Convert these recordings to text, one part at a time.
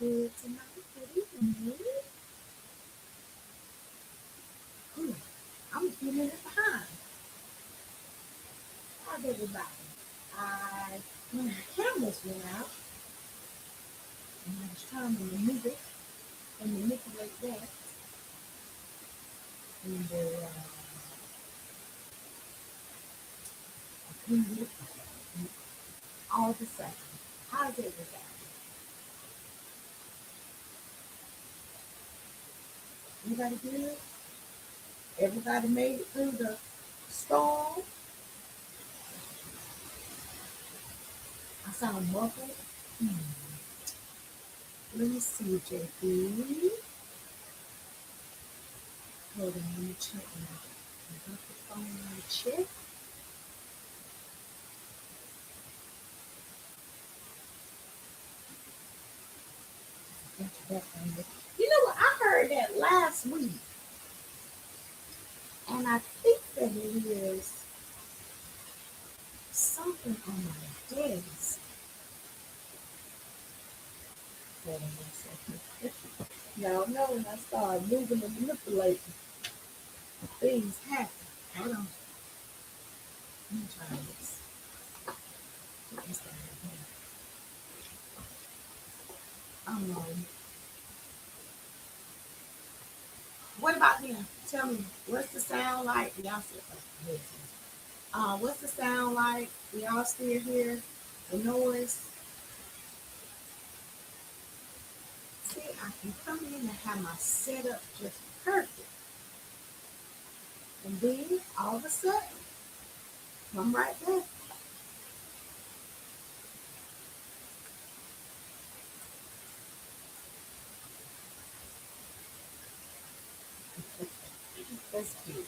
Good tonight. Good evening. Ooh, I'm a few minutes behind. How's everybody? My cameras went out, and I was trying to remove it and manipulate that. And I cleaned it all the same. How's everybody? Everybody good? Everybody made it through the storm? I sound muffled. Hmm. Let me see, JP. Hold on, let me check now. I got the phone on the check. You know what? I heard that last week, and I think that it is something on my desk. Hold on one second. Y'all know when I start moving and manipulating, things happen. Hold on. Let me try this. Put this down here. What about him? Tell me, what's the sound like? Y'all still what's the sound like? We all still hear the noise. See, I can come in and have my setup just perfect. And then all of a sudden, come right back. That's cute.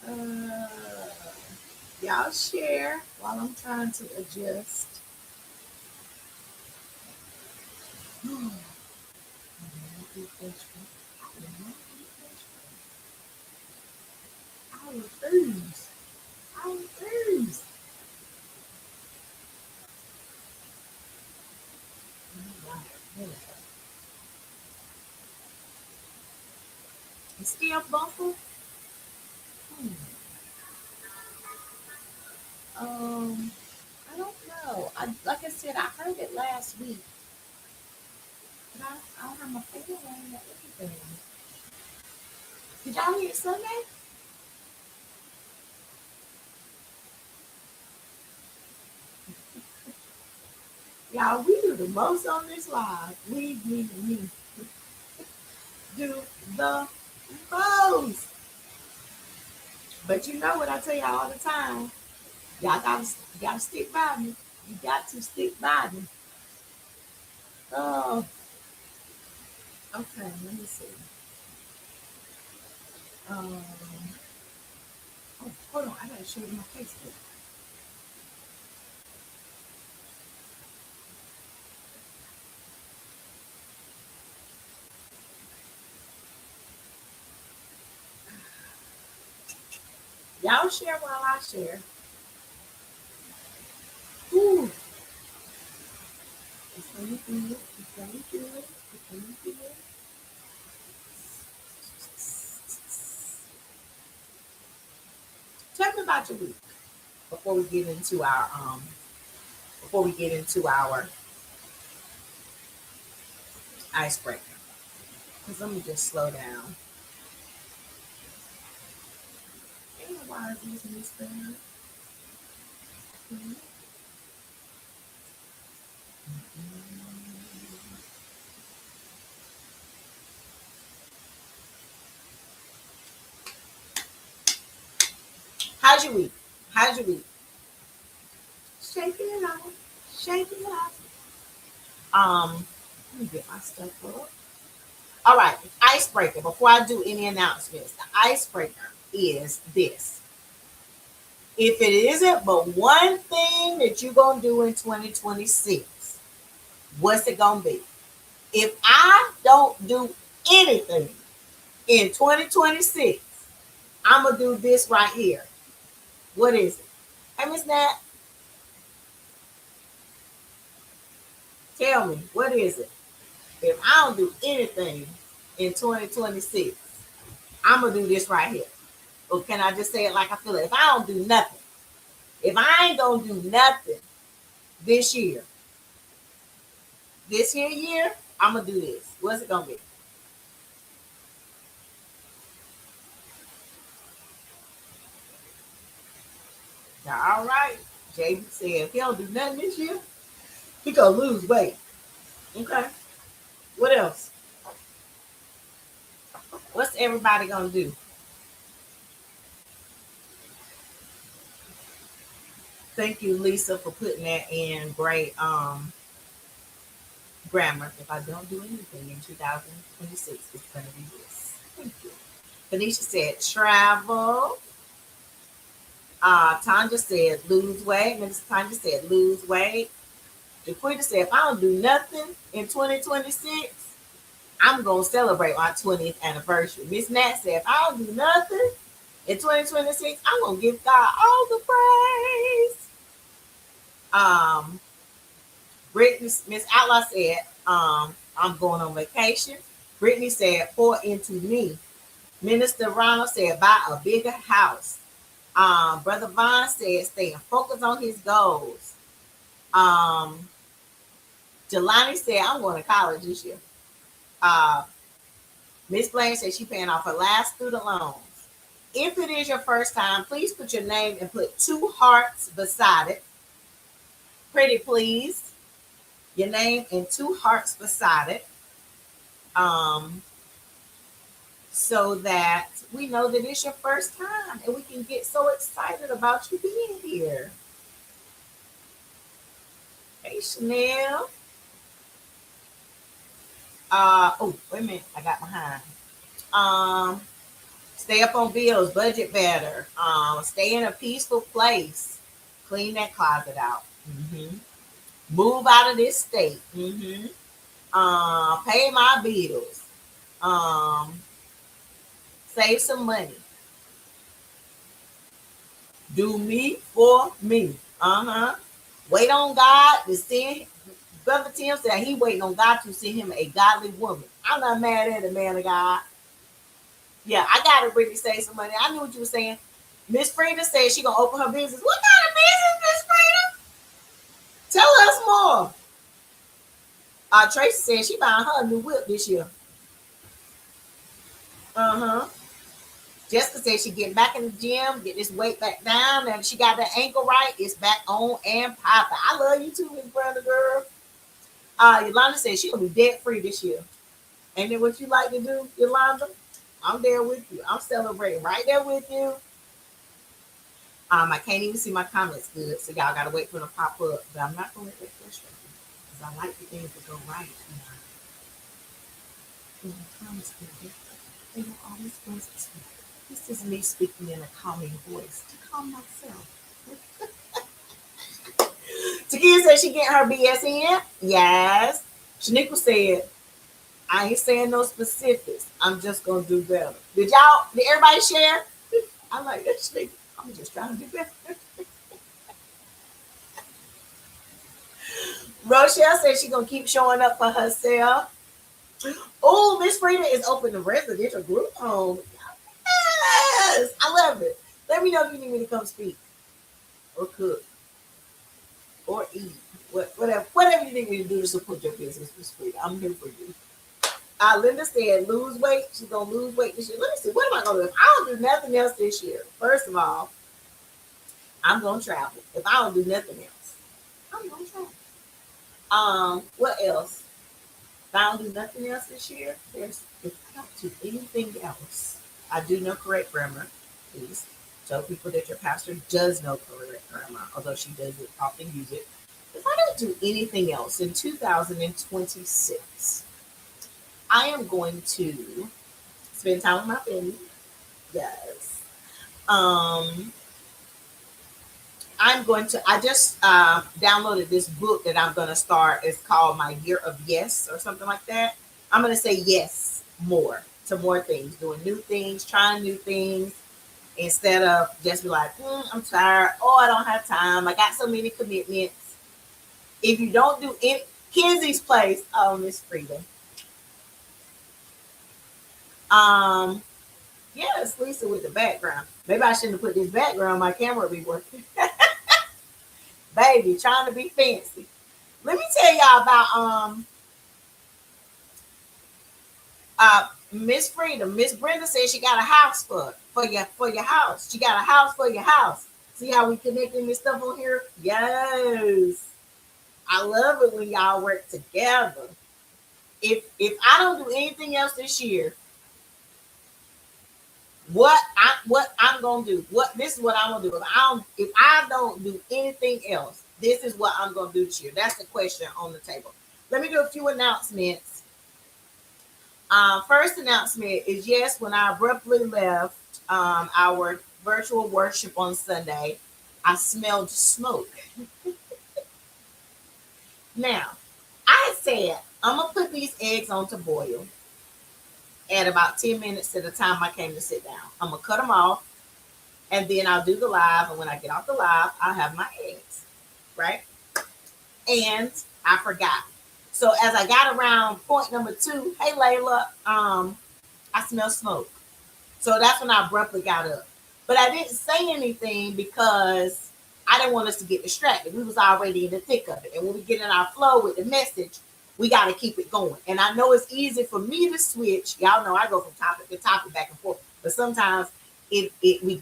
Uh, y'all share while I'm trying to adjust. I refuse. I refuse. It's still buffalo. Hmm. Um, I don't know. Like I said, I heard it last week, but I don't have my finger on it or anything. Did y'all hear it Sunday? Y'all, we do the most on this live. We do the most. But you know what I tell y'all all the time? Y'all gotta stick by me. You got to stick by me. Oh, okay. Let me see. Um, oh, hold on. I gotta show you my Facebook. Y'all share while I share. Ooh, it's gonna be good. It's gonna be good. It's gonna be good. Tell me about your week before we get into our icebreaker. Cause let me just slow down. And why is this misspelled? How's your week? How's your week? Shaking it out. Shaking it out. Let me get my stuff up. All right, icebreaker. Before I do any announcements, the icebreaker is this. If it isn't but one thing that you're gonna do in 2026, what's it gonna be? If I don't do anything in 2026, I'm gonna do this right here. What is it? Hey, Miss Nat, Tell me, what is it? If I don't do anything in 2026, I'm gonna do this right here. Or can I just say it like I feel it? If I don't do nothing, if I ain't gonna do nothing this year, this year, I'm gonna do this. What's it gonna be? All right. JB said if he don't do nothing this year, he gonna lose weight. Okay. What else? What's everybody gonna do? Thank you, Lisa, for putting that in great grammar. If I don't do anything in 2026, it's gonna be this. Thank you. Phoenicia said travel. Tanja said lose weight. Mrs. Tanja said lose weight. Jaquita said if I don't do nothing in 2026, I'm gonna celebrate my 20th anniversary. Miss Nat said if I don't do nothing in 2026, I'm gonna give God all the praise. Brittany, Miss Outlaw said, I'm going on vacation. Brittany said, pour into me. Minister Ronald said, buy a bigger house. Brother Vaughn said, staying focused on his goals. Jelani said, I'm going to college this year. Miss Blaine said she paying off her last student loans. If it is your first time, please put your name and put 2 hearts beside it. Pretty please. Your name and 2 hearts beside it. So that we know that it's your first time and we can get so excited about you being here. Hey, Chanel. Oh, wait a minute. I got behind. Stay up on bills, budget better. Stay in a peaceful place. Clean that closet out. Mm-hmm. Move out of this state. Mm-hmm. Pay my bills. Save some money. Do me for me. Wait on God to send. Brother Tim said he waiting on God to send him a godly woman. I'm not mad at the man of God. Yeah, I got to Brittany save some money. I knew what you were saying. Miss Frida said she gonna open her business. What kind of business, Miss Frida? Tell us more. Tracy said she buying her a new whip this year. Jessica said she getting back in the gym, get this weight back down, and she got the ankle right. It's back on and popping. I love you too, Miss Brenda girl. Yolanda said she gonna be debt free this year. Ain't that what you like to do, Yolanda? I'm there with you. I'm celebrating right there with you. I can't even see my comments good, so y'all gotta wait for them to pop up. But I'm not gonna let that frustrate me because I like the things that go right. When the comments get different, they don't always go this way. This is me speaking in a calming voice to calm myself. Takia said she getting her BS in. Yes. Shaniqua said, I ain't saying no specifics. I'm just gonna do better. Did everybody share? I like that Shaniqua. I'm just trying to do better. Rochelle said she gonna keep showing up for herself. Oh, Miss Frida is opening a residential group home. Yes, I love it. Let me know if you need me to come speak or cook or eat. Whatever you need me to do to support your business, Miss Frida. I'm here for you. Linda said lose weight. She's gonna lose weight this year. Let me see. What am I gonna do? If I don't do nothing else this year, first of all, I'm gonna travel. If I don't do nothing else, I'm gonna travel. What else? If I don't do nothing else this year, if I don't do anything else, I do know correct grammar. Please tell people that your pastor does know correct grammar, although she doesn't often use it. If I don't do anything else in 2026, I am going to spend time with my family. Yes. I just downloaded this book that I'm going to start. It's called My Year of Yes or something like that. I'm going to say yes more to more things, doing new things, trying new things, instead of just be like, I'm tired. Oh, I don't have time. I got so many commitments. If you don't do it, Kenzie's place. Oh, Miss Freedom. Um, yes, Lisa with the background. Maybe I shouldn't have put this background. My camera would be working. Baby, trying to be fancy. Let me tell y'all about Miss Freedom. Miss Brenda said she got a house for your house. She got a house for your house. See how we connecting this stuff on here? Yes. I love it when y'all work together. If I don't do anything else this year, what I'm gonna do? What this is what I'm gonna do. If I don't do anything else, this is what I'm gonna do this year. That's the question on the table. Let me do a few announcements. First announcement is yes, when I abruptly left our virtual worship on Sunday, I smelled smoke. Now, I said I'm gonna put these eggs on to boil at about 10 minutes to the time I came to sit down. I'm gonna cut them off and then I'll do the live. And when I get off the live, I'll have my eggs, right? And I forgot. So as I got around point number 2, hey Layla, I smell smoke. So that's when I abruptly got up. But I didn't say anything because I didn't want us to get distracted. We was already in the thick of it. And when we get in our flow with the message, we got to keep it going. And I know it's easy for me to switch. Y'all know I go from topic to topic back and forth. But sometimes we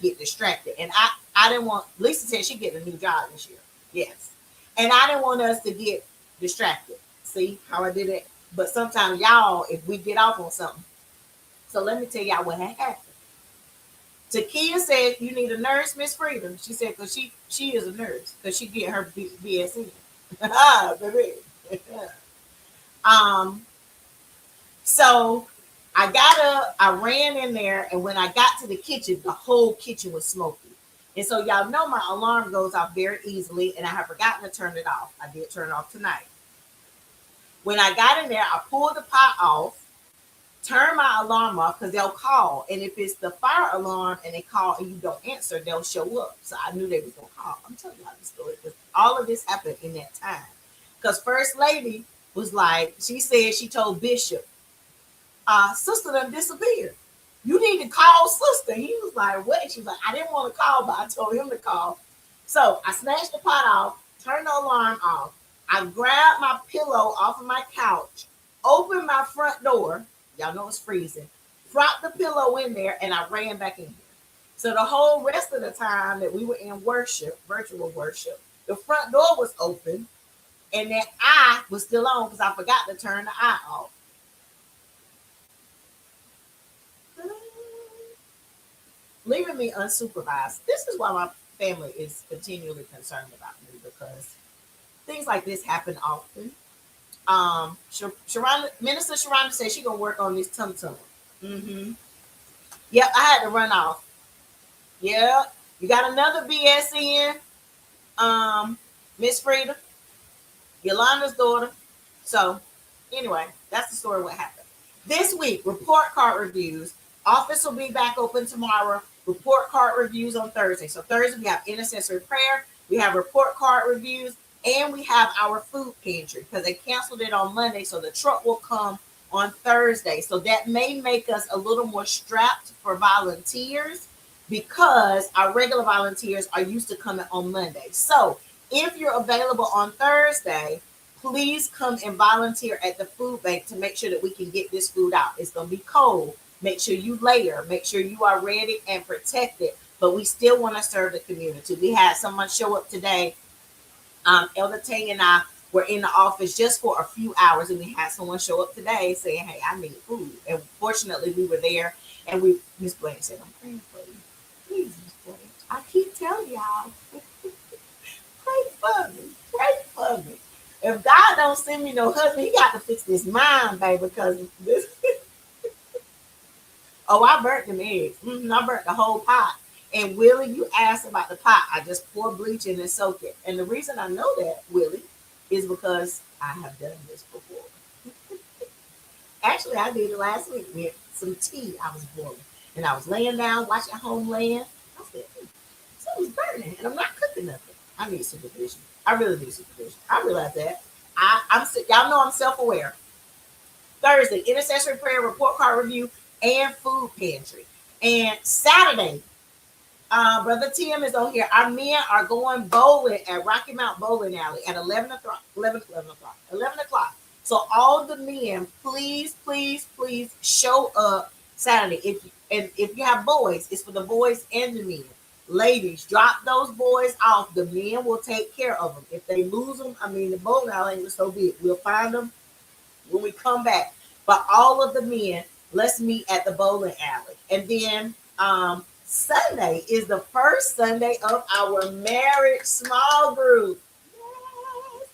get distracted. And I didn't want, Lisa said she get a new job this year. Yes. And I didn't want us to get distracted. See how I did it? But sometimes y'all, if we get off on something. So let me tell y'all what had happened. Takia said, "You need a nurse, Miss Freedom." She said, "Cause she is a nurse, cause she get her BSN." Baby. um. So I got up, I ran in there, and when I got to the kitchen, the whole kitchen was smoky. And so y'all know my alarm goes off very easily, and I have forgotten to turn it off. I did turn it off tonight. When I got in there, I pulled the pot off, turn my alarm off because they'll call. And if it's the fire alarm and they call and you don't answer, they'll show up. So I knew they was gonna call. I'm telling you how this story because all of this happened in that time. Because First Lady was like, she said she told Bishop, sister done disappeared. You need to call sister. He was like, what? She was like, I didn't want to call, but I told him to call. So I snatched the pot off, turned the alarm off. I grabbed my pillow off of my couch, opened my front door. Y'all know it's freezing. Dropped the pillow in there, and I ran back in here. So the whole rest of the time that we were in worship, virtual worship, the front door was open, and that eye was still on because I forgot to turn the eye off. Leaving me unsupervised. This is why my family is continually concerned about me because things like this happen often. Minister Sharonda said she gonna work on this tum tum. Mm-hmm. Yep, I had to run off. Yeah, you got another BS in, Miss Frida, Yolanda's daughter. So, anyway, that's the story of what happened. This week, report card reviews. Office will be back open tomorrow. Report card reviews on Thursday. So Thursday we have intercessory prayer, we have report card reviews, and we have our food pantry because they canceled it on Monday. So the truck will come on Thursday. So that may make us a little more strapped for volunteers because our regular volunteers are used to coming on Monday. So if you're available on Thursday, please come and volunteer at the food bank to make sure that we can get this food out. It's going to be cold. Make sure you layer. Make sure you are ready and protected. But we still want to serve the community. We had someone show up today. Elder Tang and I were in the office just for a few hours, and we had someone show up today saying, "Hey, I need food." And fortunately, we were there. And Miss Blanche said, "I'm praying for you. Please, Miss Blanche. I keep telling y'all, pray for me. Pray for me. If God don't send me no husband, he got to fix this mind, baby, because this." Oh, I burnt them eggs. I burnt the whole pot. And Willie, you asked about the pot. I just pour bleach in and soak it. And the reason I know that, Willie, is because I have done this before. Actually, I did it last week with some tea I was boiling. And I was laying down, watching Homeland. I said, something's burning, and I'm not cooking nothing. I need supervision. I really need supervision. I realize that. Y'all know I'm self-aware. Thursday, intercessory prayer, report card review, and food pantry. And Saturday, Brother Tim is on here. Our men are going bowling at Rocky Mount Bowling Alley at 11 o'clock. 11 o'clock. So all the men, please, please, please show up Saturday. If you have boys, it's for the boys and the men. Ladies, drop those boys off. The men will take care of them. If they lose them, I mean, the bowling alley ain't so big. We'll find them when we come back. But all of the men, let's meet at the bowling alley. And then Sunday is the first Sunday of our marriage small group. Yes.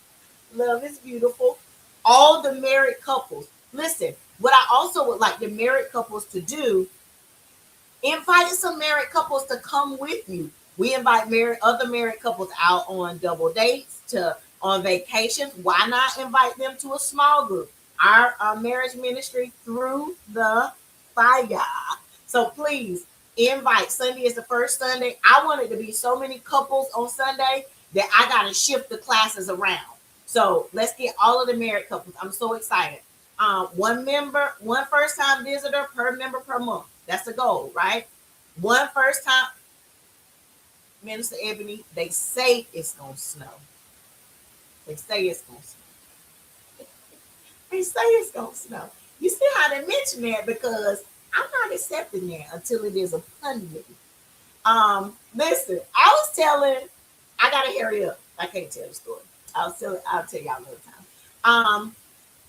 Love is beautiful. All the married couples. Listen, what I also would like the married couples to do, invite some married couples to come with you. We invite other married couples out on double dates, to on vacations. Why not invite them to a small group? Our marriage ministry through the fire. So please invite. Sunday is the first Sunday. I want it to be so many couples on Sunday that I got to shift the classes around. So let's get all of the married couples. I'm so excited. One first time visitor per member per month. That's the goal, right? One first time. Minister Ebony, they say it's gonna snow. They say it's gonna snow. They say it's gonna snow. You see how they mention that, because I'm not accepting that until it is upon me. Listen, I gotta hurry up. I can't tell the story. I'll tell y'all another time.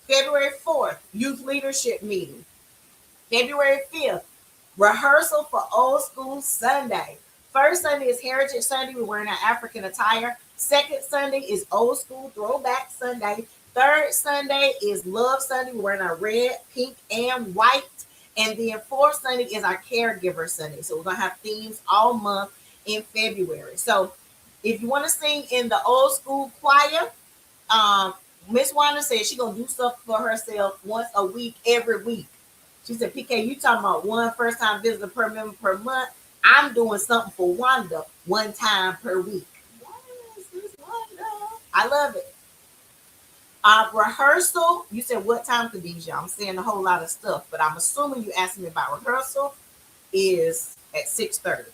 February 4th, youth leadership meeting. February 5th, rehearsal for Old School Sunday. First Sunday is Heritage Sunday. We're wearing our African attire. Second Sunday is Old School Throwback Sunday. Third Sunday is Love Sunday. We're wearing our red, pink, and white. And then fourth Sunday is our Caregiver Sunday. So we're going to have themes all month in February. So if you want to sing in the old school choir, Miss Wanda said she's going to do stuff for herself once a week, every week. She said, PK, you talking about one first time visitor per member per month. I'm doing something for Wanda one time per week. Yes, Miss Wanda. I love it. Rehearsal. You said what time, Khadijah? I'm saying a whole lot of stuff, but I'm assuming you asked me about rehearsal is at 6:30.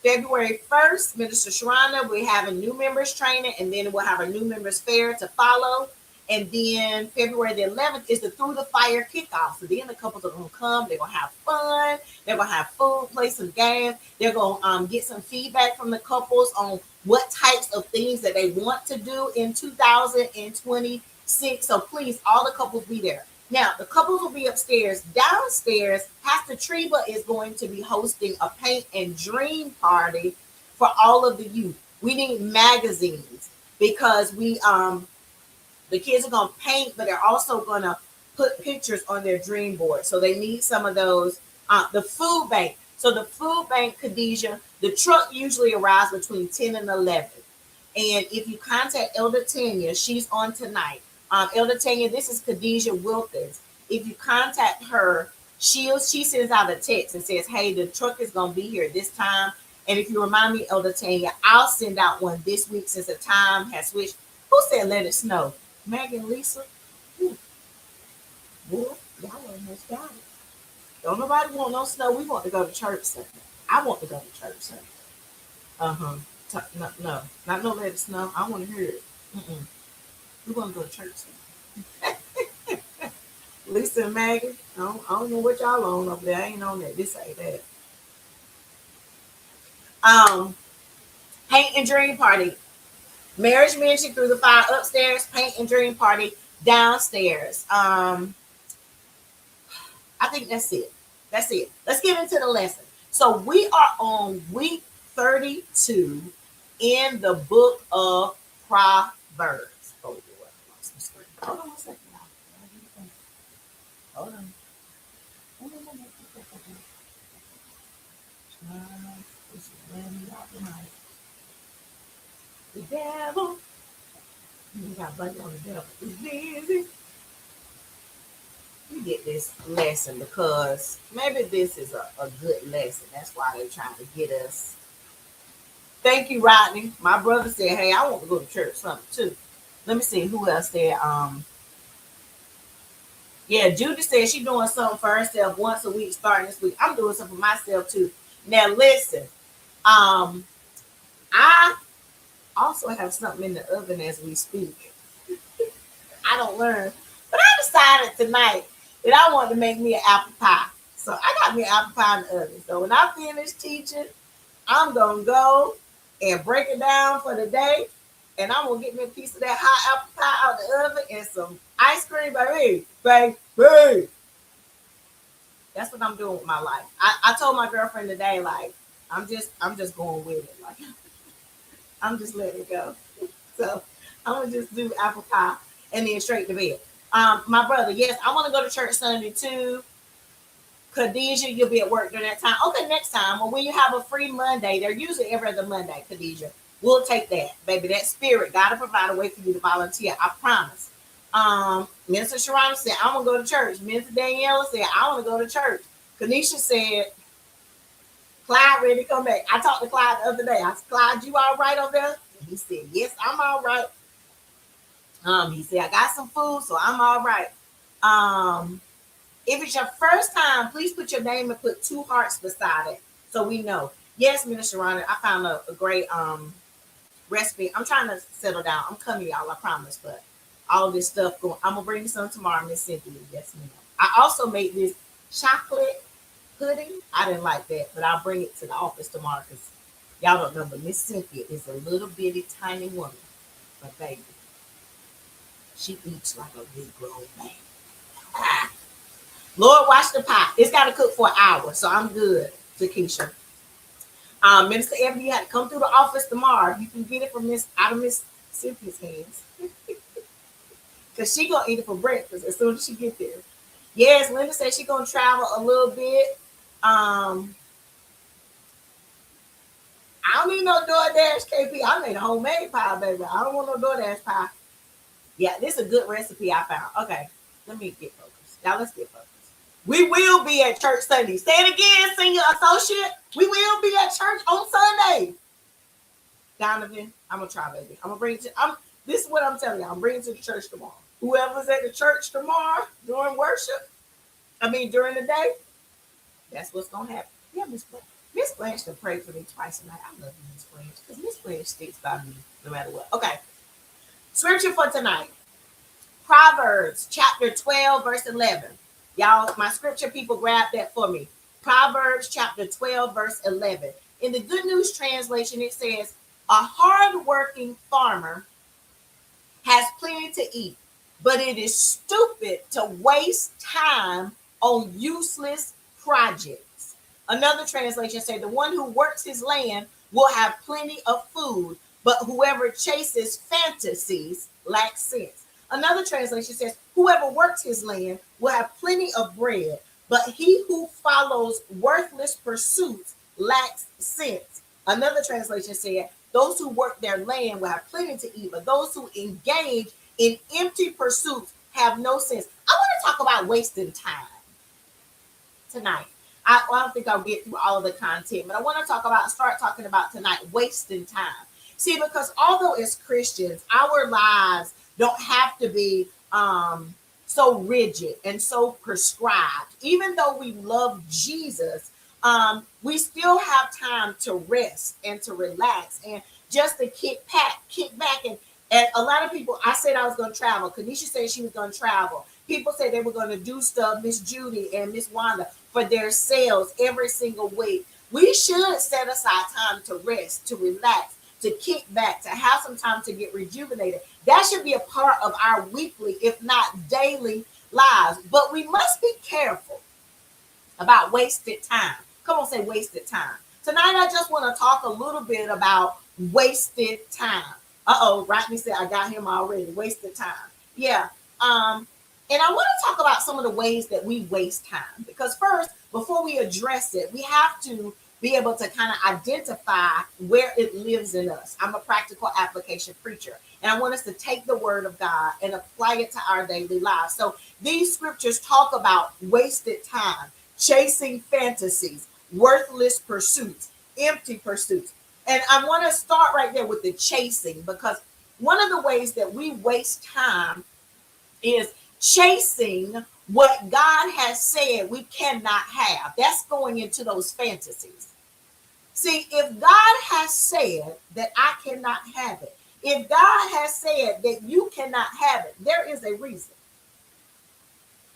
February 1st, Minister Sharana, we're having new members training, and then we'll have a new members fair to follow. And then February the 11th is the Through the Fire kickoff. So then the couples are going to come. They're going to have fun. They're going to have food, play some games. They're going to get some feedback from the couples on what types of things that they want to do in 2026. So please, all the couples be there. Now, the couples will be upstairs. Downstairs, Pastor Treva is going to be hosting a paint and dream party for all of the youth. We need magazines because the kids are going to paint, but they're also going to put pictures on their dream board. So they need some of those. The food bank. So the food bank, Khadijah, the truck usually arrives between 10 and 11. And if you contact Elder Tanya, she's on tonight. Elder Tanya, this is Khadijah Wilkins. If you contact her, she sends out a text and says, hey, the truck is going to be here this time. And if you remind me, Elder Tanya, I'll send out one this week since the time has switched. Who said let it snow? Megan, Lisa? Boy, y'all almost got it. Don't nobody want no snow. We want to go to church Sunday. I want to go to church Sunday. No, not no let it snow. I want to hear it. We want to go to church Sunday. Lisa and Maggie, I don't know what y'all on over there. I ain't on that. This ain't that. Paint and dream party. Marriage Ministry Through the Fire upstairs. Paint and dream party downstairs. I think that's it. That's it. Let's get into the lesson. So we are on week 32 in the book of Proverbs. Oh, Lord, I lost my screen. Hold on a second. Hold on. The devil. You got budget on the devil. It's busy. You get this lesson because maybe this is a good lesson. That's why they're trying to get us. Thank you, Rodney. My brother said, hey, I want to go to church something too. let me see who else there. Yeah, Judy said she doing something for herself once a week starting this week. I'm doing something for myself too. Now listen, I also have something in the oven as we speak. I don't learn, but I decided tonight that I wanted to make me an apple pie. So I got me an apple pie in the oven. So when I finish teaching, I'm gonna go and break it down for the day, and I'm gonna get me a piece of that hot apple pie out of the oven and some ice cream, baby, baby. That's what I'm doing with my life. I told my girlfriend today, like, I'm just going with it. Like, I'm just letting it go. So I'm gonna just do apple pie and then straight to bed. My brother, yes, I want to go to church Sunday too. Khadijah, you'll be at work during that time. Okay, next time. Well, when you have a free Monday, they're usually every other Monday, Khadijah. We'll take that, baby. That spirit, God will provide a way for you to volunteer. I promise. Minister Sharon said, I want to go to church. Minister Daniela said, I want to go to church. Kanisha said, Clyde ready to come back. I talked to Clyde the other day. I said, Clyde, you all right over there? And he said, yes, I'm all right. He said, I got some food, so I'm all right. If it's your first time, please put your name and put 2 hearts beside it so we know. Yes, Minister Ronnie, I found a great recipe. I'm trying to settle down. I'm coming, y'all, I promise. But all this stuff going, I'm gonna bring you some tomorrow, Miss Cynthia. Yes, ma'am. I also made this chocolate pudding. I didn't like that, but I'll bring it to the office tomorrow because y'all don't know, but Miss Cynthia is a little bitty tiny woman. But baby, she eats like a big grown man. Ah. Lord, watch the pie. It's got to cook for an hour, so I'm good, Takesha. Minister Ebony, you had to come through the office tomorrow. You can get it from out of Miss Cynthia's hands. Because she going to eat it for breakfast as soon as she get there. Yes, Linda said she going to travel a little bit. I don't need no DoorDash, KP. I made a homemade pie, baby. I don't want no DoorDash pie. Yeah, this is a good recipe I found. Okay, let me get focused. Now let's get focused. We will be at church Sunday. Say it again, senior associate. We will be at church on Sunday. Donovan, I'm gonna try, baby. I'm gonna bring it to. This is what I'm telling you. I'm bringing it to the church tomorrow. Whoever's at the church tomorrow during worship, during the day, that's what's gonna happen. Yeah, Miss Blanche to pray for me twice a night. I love Miss Blanche because Miss Blanche sticks by me no matter what. Okay, scripture for tonight. Proverbs chapter 12, verse 11. Y'all, my scripture people, grab that for me. Proverbs chapter 12, verse 11. In the Good News Translation, it says, a hardworking farmer has plenty to eat, but it is stupid to waste time on useless projects. Another translation says, the one who works his land will have plenty of food, but whoever chases fantasies lacks sense. Another translation says, whoever works his land will have plenty of bread, but he who follows worthless pursuits lacks sense. Another translation said, those who work their land will have plenty to eat, but those who engage in empty pursuits have no sense. I want to talk about wasting time tonight. I don't think I'll get through all of the content, but I want to start talking about tonight, wasting time. See, because although as Christians, our lives don't have to be so rigid and so prescribed. Even though we love Jesus, we still have time to rest and to relax and just to kick back. And a lot of people, I said I was going to travel. Kanisha said she was going to travel. People said they were going to do stuff, Miss Judy and Miss Wanda, for their sales every single week. We should set aside time to rest, to relax, to kick back, to have some time to get rejuvenated. That should be a part of our weekly, if not daily lives. But we must be careful about wasted time. Come on, say wasted time. Tonight, I just want to talk a little bit about wasted time. Rodney said I got him already. Wasted time. Yeah. And I want to talk about some of the ways that we waste time. Because first, before we address it, we have to be able to kind of identify where it lives in us. I'm a practical application preacher, and I want us to take the word of God and apply it to our daily lives. So these scriptures talk about wasted time, chasing fantasies, worthless pursuits, empty pursuits. And I want to start right there with the chasing, because One of the ways that we waste time is chasing what God has said we cannot have. That's going into those fantasies. See, if God has said that I cannot have it, if God has said that you cannot have it, there is a reason.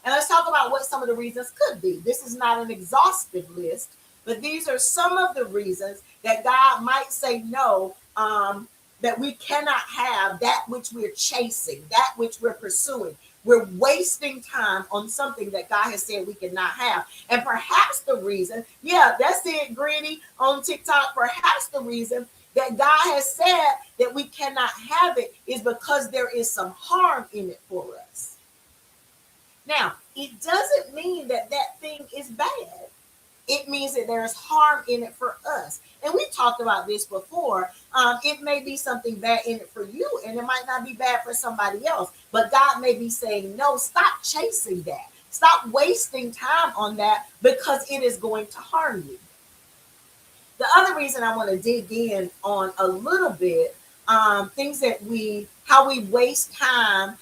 And let's talk about what some of the reasons could be. This is not an exhaustive list, but these are some of the reasons that God might say no, that we cannot have that which we're chasing, that which we're pursuing. We're wasting time on something that God has said we cannot have. And perhaps the reason, yeah, that's it, Gritty on TikTok. Perhaps the reason that God has said that we cannot have it is because there is some harm in it for us. Now, it doesn't mean that that thing is bad. It means that there's harm in it for us. And we talked about this before. It may be something bad in it for you, and it might not be bad for somebody else. But God may be saying, no, stop chasing that. Stop wasting time on that because it is going to harm you. The other reason I want to dig in on a little bit, things that how we waste time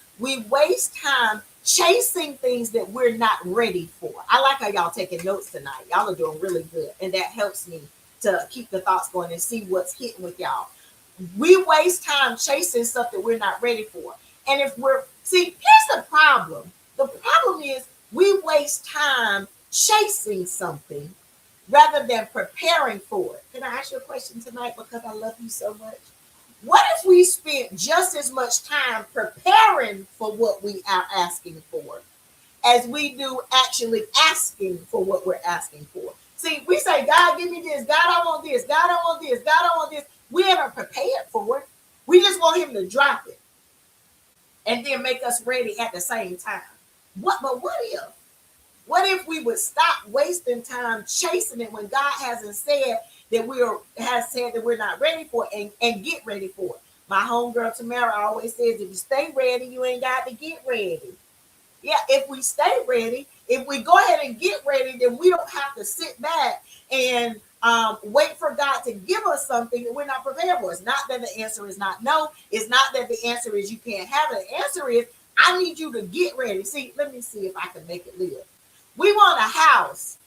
chasing things that we're not ready for. I like how y'all taking notes tonight. Y'all are doing really good. And that helps me to keep the thoughts going and see what's hitting with y'all. We waste time chasing stuff that we're not ready for. And here's the problem. The problem is we waste time chasing something rather than preparing for it. Can I ask you a question tonight because I love you so much? What if we spent just as much time preparing for what we are asking for as we do actually asking for what we're asking for? See, we say, God, give me this. God, I want this. God, I want this. God, I want this. We haven't prepared for it. We just want him to drop it and then make us ready at the same time. But what if? What if we would stop wasting time chasing it when God hasn't said that we're not ready for it and get ready for it? My homegirl Tamara always says, if you stay ready, you ain't got to get ready. Yeah, if we stay ready, if we go ahead and get ready, then we don't have to sit back and wait for God to give us something that we're not prepared for. It's not that the answer is not no. It's not that the answer is you can't have it. The answer is I need you to get ready. See, let me see if I can make it live. We want a house.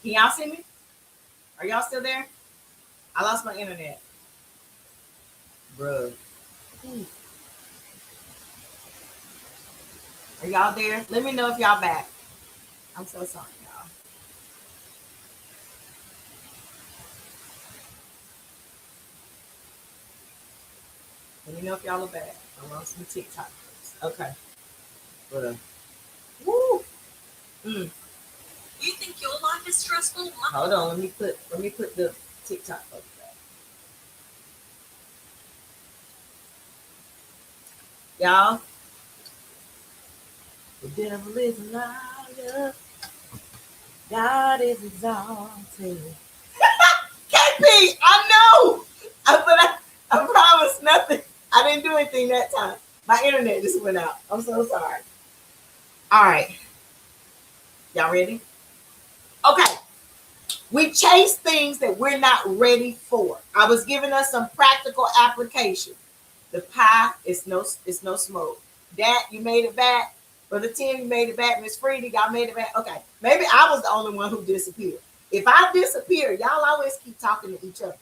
Can y'all see me? Are y'all still there? I lost my internet. Bruh. Are y'all there? Let me know if y'all back. I'm so sorry, y'all. Let me know if y'all are back. I'm on some TikTok clips. Okay. Woo. Mm. You think your life is stressful? Hold on. Let me put the TikTok up back. Y'all, the devil is a liar. God is exalted. KP, I know. I promise nothing. I didn't do anything that time. My internet just went out. I'm so sorry. All right. Y'all ready? Okay. We chase things that we're not ready for. I was giving us some practical application. The pie is no smoke. Dad, you made it back. Brother Tim, you made it back. Miss Freedy, y'all made it back. Okay. Maybe I was the only one who disappeared. If I disappear, y'all always keep talking to each other.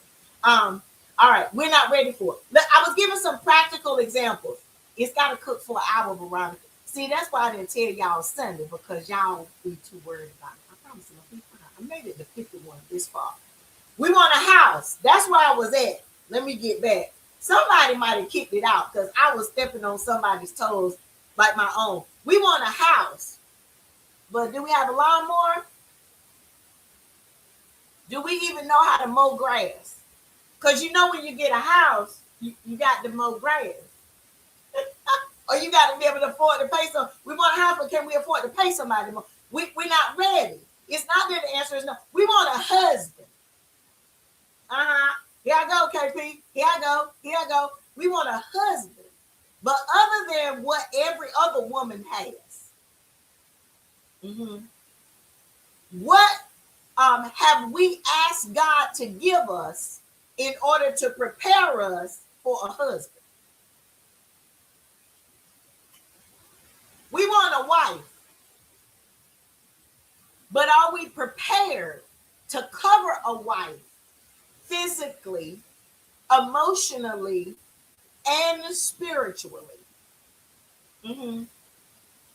All right, we're not ready for it. Look, I was giving some practical examples. It's got to cook for an hour, Veronica. See, that's why I didn't tell y'all Sunday, because y'all be too worried about it. I promise you, I'll be fine. I made it to 51 this far. We want a house. That's where I was at. Let me get back. Somebody might have kicked it out because I was stepping on somebody's toes like my own. We want a house. But do we have a lawnmower? Do we even know how to mow grass? Because you know when you get a house, you got to mow grass. Or you got to be able to afford to pay some. We want a house, but can we afford to pay somebody more? We're not ready. It's not that the answer is no. We want a husband. Here I go, KP. Here I go. Here I go. We want a husband. But other than what every other woman has, what have we asked God to give us in order to prepare us for a husband? We want a wife. But are we prepared to cover a wife physically, emotionally, and spiritually?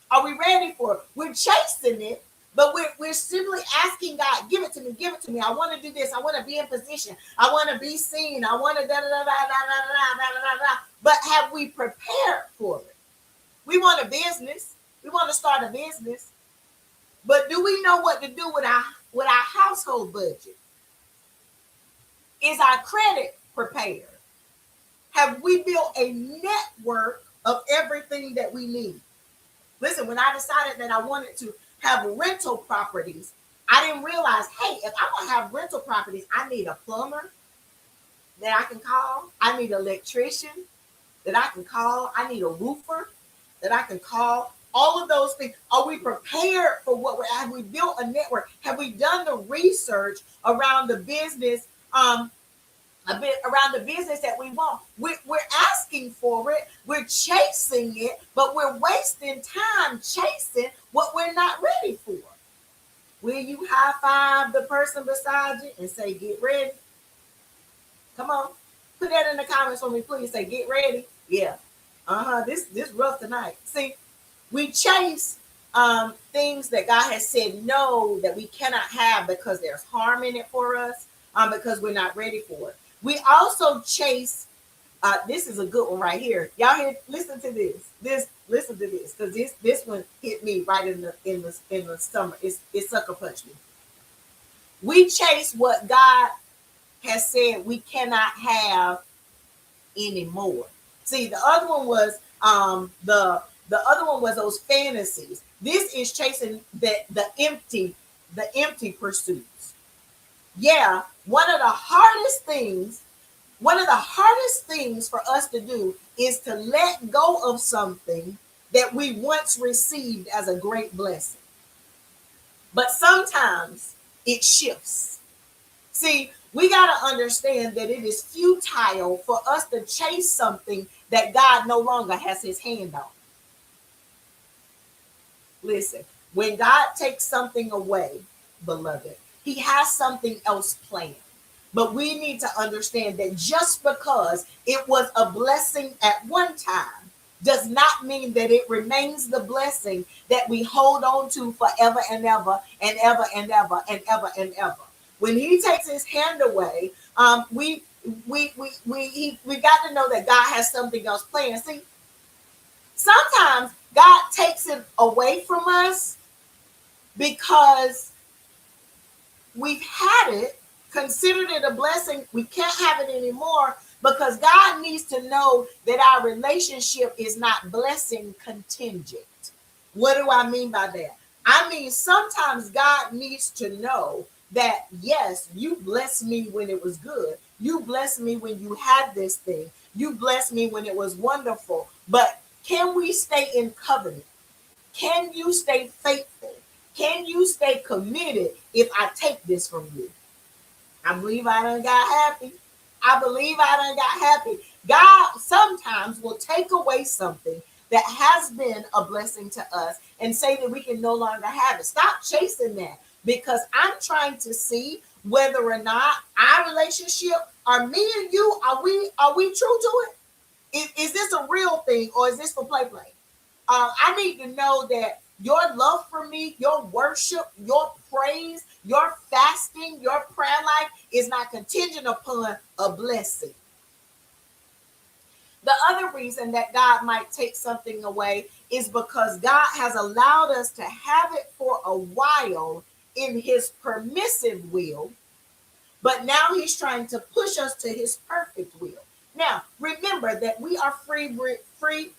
Are we ready for it? We're chasing it, but we're simply asking God, give it to me, give it to me. I want to do this. I want to be in position. I want to be seen. I want to da da da da da da da da da. But have we prepared for it? We want a business. We want to start a business. But do we know what to do with our household budget? Is our credit prepared? Have we built a network of everything that we need? Listen, when I decided that I wanted to have rental properties, I didn't realize, hey, if I want to have rental properties, I need a plumber that I can call. I need an electrician that I can call. I need a roofer that I can call. All of those things. Are we prepared for have we built a network? Have we done the research around the business, a bit around the business that we want? We're asking for it, we're chasing it, but we're wasting time chasing what we're not ready for. Will you high five the person beside you and say, get ready? Come on. Put that in the comments for me, please. Say, get ready. Yeah. This rough tonight. See, we chase things that God has said no, that we cannot have because there's harm in it for us, because we're not ready for it. We also chase. This is a good one right here. Y'all here? Listen to this. Listen to this, because this one hit me right in the stomach. It sucker punched me. We chase what God has said we cannot have anymore. See, the other one was the other one was those fantasies. This is chasing the empty pursuits. Yeah, one of the hardest things for us to do is to let go of something that we once received as a great blessing. But sometimes it shifts. See, we got to understand that it is futile for us to chase something that God no longer has his hand on. Listen, when God takes something away, beloved, he has something else planned. But we need to understand that just because it was a blessing at one time does not mean that it remains the blessing that we hold on to forever and ever and ever and ever and ever and ever. When he takes his hand away, we We got to know that God has something else planned. See, sometimes God takes it away from us because we've had it, considered it a blessing. We can't have it anymore because God needs to know that our relationship is not blessing contingent. What do I mean by that? I mean, sometimes God needs to know that, yes, you blessed me when it was good. You blessed me when you had this thing. You blessed me when it was wonderful. But can we stay in covenant? Can you stay faithful? Can you stay committed if I take this from you? I believe I done got happy. I believe I done got happy. God sometimes will take away something that has been a blessing to us and say that we can no longer have it. Stop chasing that because I'm trying to see whether or not our relationship, are me and you, are we true to it? Is this a real thing or is this for play? I need to know that your love for me, your worship, your praise, your fasting, your prayer life is not contingent upon a blessing. The other reason that God might take something away is because God has allowed us to have it for a while in his permissive will, but now he's trying to push us to his perfect will. Now, remember that we are free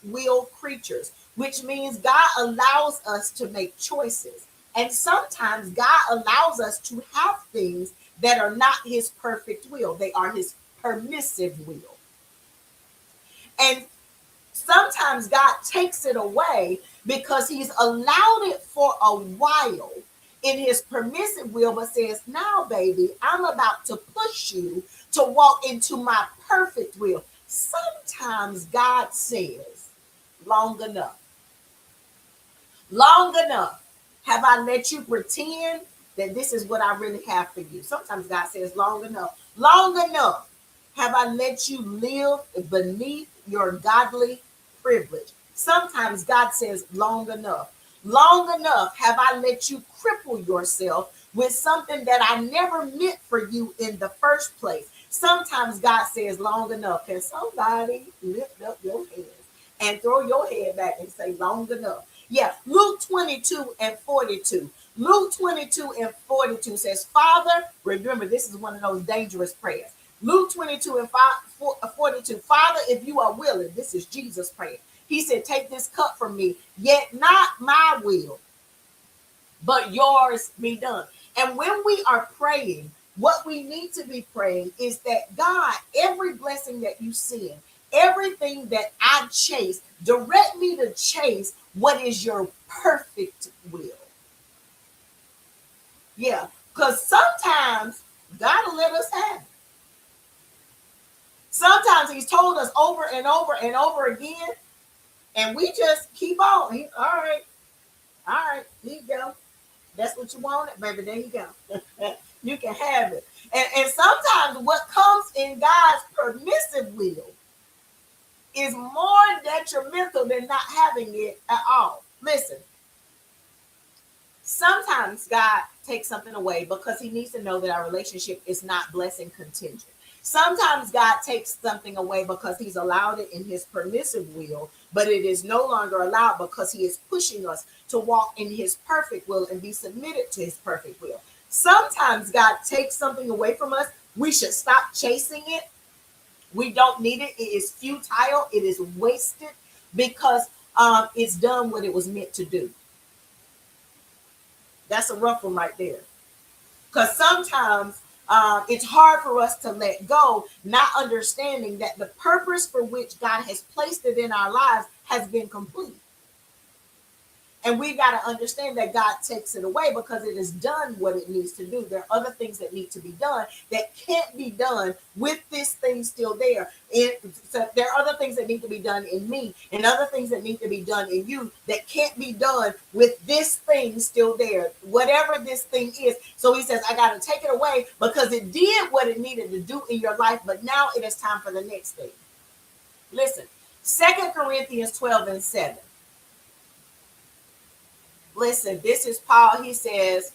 will creatures, which means God allows us to make choices. And sometimes God allows us to have things that are not his perfect will, they are his permissive will. And sometimes God takes it away because he's allowed it for a while in his permissive will, but says, now, baby, I'm about to push you to walk into my perfect will. Sometimes God says, long enough. Long enough. Have I let you pretend that this is what I really have for you? Sometimes God says, long enough. Long enough. Have I let you live beneath your godly privilege? Sometimes God says, long enough. Long enough have I let you cripple yourself with something that I never meant for you in the first place. Sometimes God says, long enough. Can somebody lift up your hands and throw your head back and say, long enough? Yeah, Luke 22 and 42. Luke 22 and 42 says, Father, remember, this is one of those dangerous prayers. Luke 22 and 42, Father, if you are willing, this is Jesus praying. He said, take this cup from me, yet not my will, but yours be done. And when we are praying, what we need to be praying is that God, every blessing that you send, everything that I chase, direct me to chase what is your perfect will. Yeah, because sometimes God will let us have it. Sometimes he's told us over and over and over again, and we just keep on. All right, here you go. That's what you wanted, baby. There you go. You can have it. And sometimes what comes in God's permissive will is more detrimental than not having it at all. Listen, sometimes God takes something away because he needs to know that our relationship is not blessing contingent. Sometimes God takes something away because he's allowed it in his permissive will, but it is no longer allowed because he is pushing us to walk in his perfect will and be submitted to his perfect will. Sometimes God takes something away from us. We should stop chasing it. We don't need it. It is futile. It is wasted because it's done what it was meant to do. That's a rough one right there. Because sometimes it's hard for us to let go, not understanding that the purpose for which God has placed it in our lives has been complete. And we got to understand that God takes it away because it has done what it needs to do. There are other things that need to be done that can't be done with this thing still there. So there are other things that need to be done in me and other things that need to be done in you that can't be done with this thing still there, whatever this thing is. So he says, I got to take it away because it did what it needed to do in your life, but now it is time for the next thing. Listen, 2 Corinthians 12 and 7. Listen, this is Paul. He says,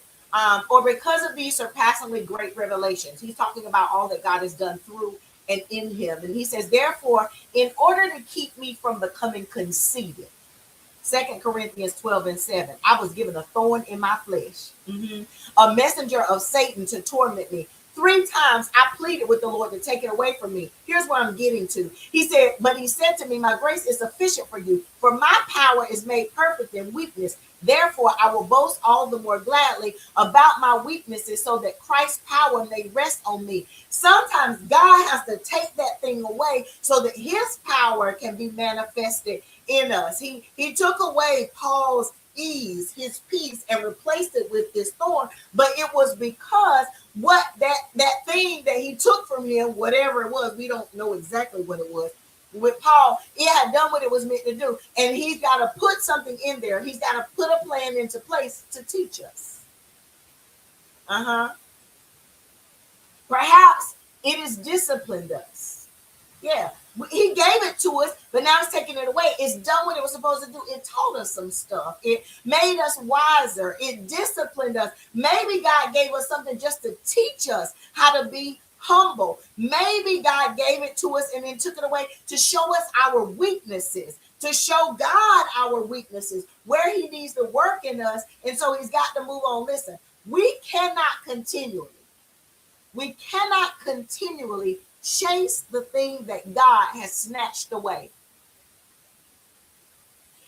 or because of these surpassingly great revelations, he's talking about all that God has done through and in him. And he says, therefore, in order to keep me from becoming conceited, 2 Corinthians 12:7. I was given a thorn in my flesh, a messenger of Satan to torment me. 3 times I pleaded with the Lord to take it away from me. Here's what I'm getting to. But he said to me, my grace is sufficient for you, for my power is made perfect in weakness. Therefore, I will boast all the more gladly about my weaknesses so that Christ's power may rest on me. Sometimes God has to take that thing away so that his power can be manifested in us. He took away Paul's ease, his peace, and replaced it with this thorn. But it was because what that thing that he took from him, whatever it was, we don't know exactly what it was. With Paul, it had done what it was meant to do, and he's got to put something in there. He's got to put a plan into place to teach us. Perhaps it has disciplined us. Yeah, he gave it to us, but now it's taking it away. It's done what it was supposed to do. It taught us some stuff. It made us wiser. It disciplined us. Maybe God gave us something just to teach us how to be humble. Maybe God gave it to us and then took it away to show us our weaknesses, to show God our weaknesses, where he needs to work in us. And so he's got to move on. Listen, we cannot continually chase the thing that God has snatched away.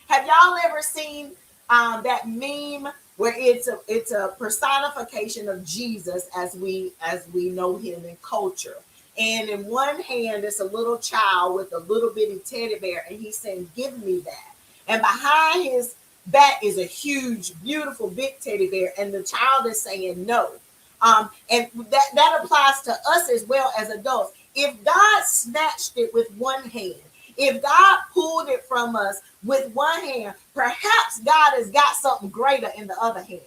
Have y'all ever seen that meme where it's a personification of Jesus as we know him in culture? And in one hand, it's a little child with a little bitty teddy bear, and he's saying, "Give me that." And behind his back is a huge, beautiful, big teddy bear, and the child is saying no. And that applies to us as well as adults. If God snatched it with one hand, if God pulled it from us with one hand, perhaps God has got something greater in the other hand.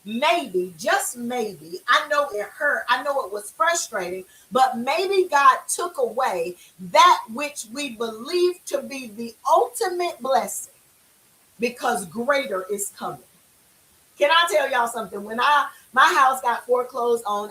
Maybe, just maybe, I know it hurt, I know it was frustrating, but maybe God took away that which we believe to be the ultimate blessing because greater is coming. Can I tell y'all something? When my house got foreclosed on,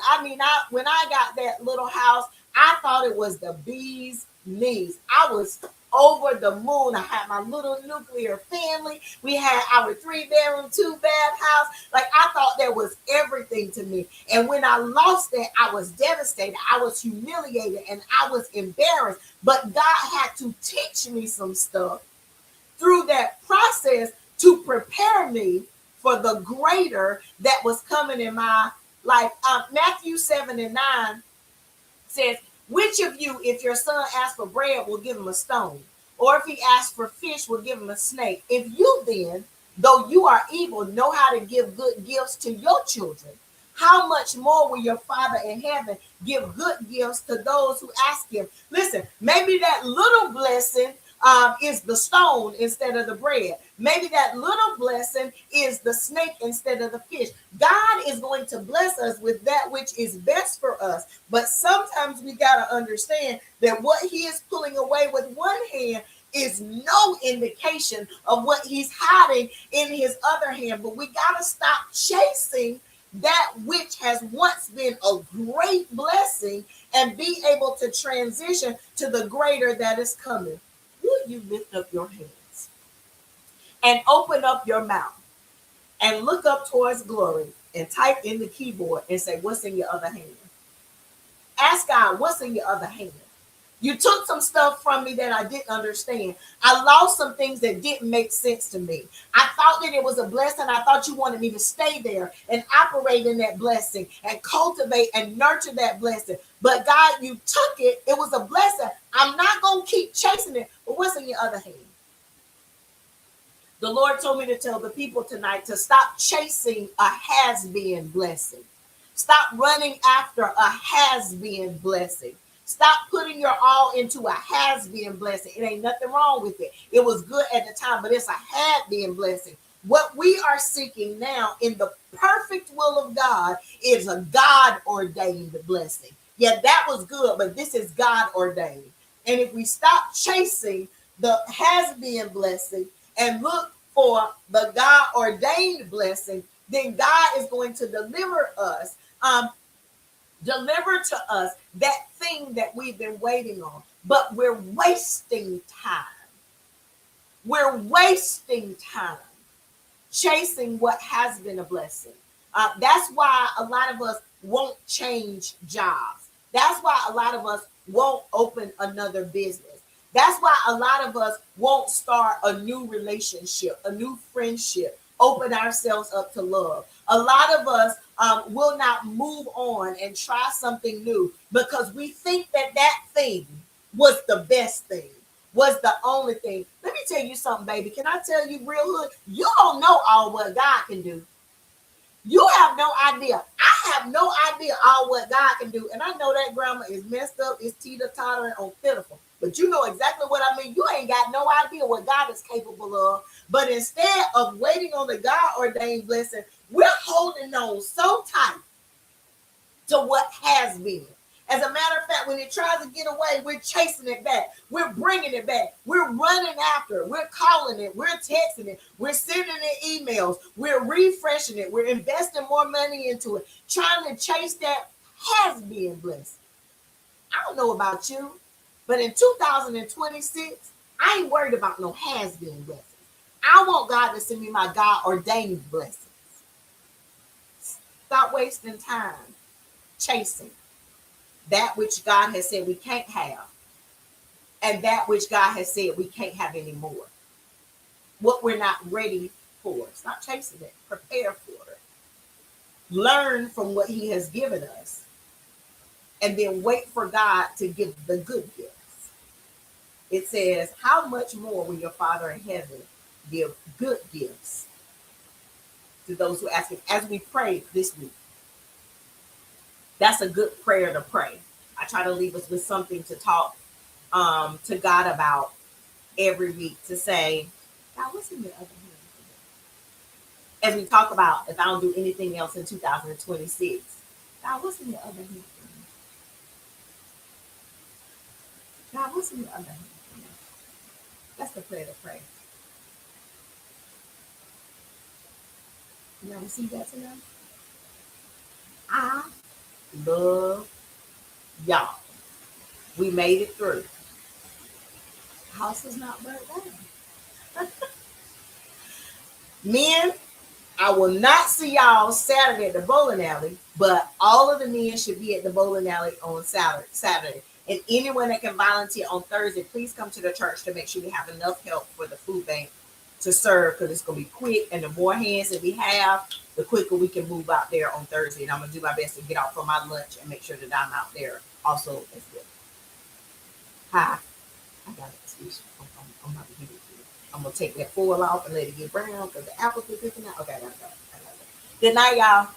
when I got that little house, I thought it was the bee's knees. I was over the moon. I had my little nuclear family. We had our 3-bedroom, 2-bath house. Like, I thought that was everything to me. And when I lost it, I was devastated. I was humiliated and I was embarrassed. But God had to teach me some stuff through that process to prepare me for the greater that was coming in my life. Matthew 7:9 says, which of you, if your son asks for bread, will give him a stone? Or if he asks for fish, will give him a snake? If you then, though you are evil, know how to give good gifts to your children, how much more will your Father in heaven give good gifts to those who ask him? Listen, maybe that little blessing is the stone instead of the bread. Maybe that little blessing is the snake instead of the fish. God is going to bless us with that which is best for us. But sometimes we got to understand that what he is pulling away with one hand is no indication of what he's hiding in his other hand. But we got to stop chasing that which has once been a great blessing and be able to transition to the greater that is coming. Will you lift up your hands and open up your mouth and look up towards glory and type in the keyboard and say, what's in your other hand? Ask God, what's in your other hand? You took some stuff from me that I didn't understand. I lost some things that didn't make sense to me. I thought that it was a blessing. I thought you wanted me to stay there and operate in that blessing and cultivate and nurture that blessing. But God, you took it. It was a blessing. I'm not going to keep chasing it. But what's in your other hand? The Lord told me to tell the people tonight to stop chasing a has-been blessing. Stop running after a has-been blessing. Stop putting your all into a has-been blessing. It ain't nothing wrong with it. It was good at the time, but it's a had-been blessing. What we are seeking now in the perfect will of God is a God-ordained blessing. Yeah, that was good, but this is God-ordained. And if we stop chasing the has-been blessing and look for the God-ordained blessing, then God is going to deliver us. deliver to us that thing that we've been waiting on. But we're wasting time. We're wasting time chasing what has been a blessing. That's why a lot of us won't change jobs. That's why a lot of us won't open another business. That's why a lot of us won't start a new relationship, a new friendship, open ourselves up to love. A lot of us will not move on and try something new because we think that that thing was the best thing, was the only thing. Let me tell you something, baby. Can I tell you real hood? You don't know all what God can do. You have no idea. I have no idea all what God can do. And I know that grammar is messed up, it's teeter-tottering on pitiful. But you know exactly what I mean. You ain't got no idea what God is capable of. But instead of waiting on the God-ordained blessing, we're holding on so tight to what has been. As a matter of fact, when it tries to get away, we're chasing it back. We're bringing it back. We're running after it. We're calling it. We're texting it. We're sending it emails. We're refreshing it. We're investing more money into it, trying to chase that has been blessed. I don't know about you, but in 2026, I ain't worried about no has been blessings. I want God to send me my God ordained blessings. Stop wasting time chasing that which God has said we can't have, and that which God has said we can't have anymore. What we're not ready for. Stop chasing it. Prepare for it. Learn from what He has given us, and then wait for God to give the good gifts. It says, how much more will your Father in heaven give good gifts to those who ask Him? As we pray this week, that's a good prayer to pray. I try to leave us with something to talk to God about every week, to say, God, what's in your other hand? As we talk about, if I don't do anything else in 2026, God, what's in your other hand? God, what's in your other hand? That's the prayer to pray. You ever see that tonight? I love y'all. We made it through. House is not burnt down. Men, I will not see y'all Saturday at the bowling alley, but all of the men should be at the bowling alley on Saturday. And anyone that can volunteer on Thursday, please come to the church to make sure we have enough help for the food bank to serve, because it's going to be quick. And the more hands that we have, the quicker we can move out there on Thursday. And I'm going to do my best to get out for my lunch and make sure that I'm out there also as well. Hi. I got it. Excuse me. I'm about to give it to you. I'm going to take that foil off and let it get brown because the apples are cooking out. Okay, I got to go. Good night, y'all.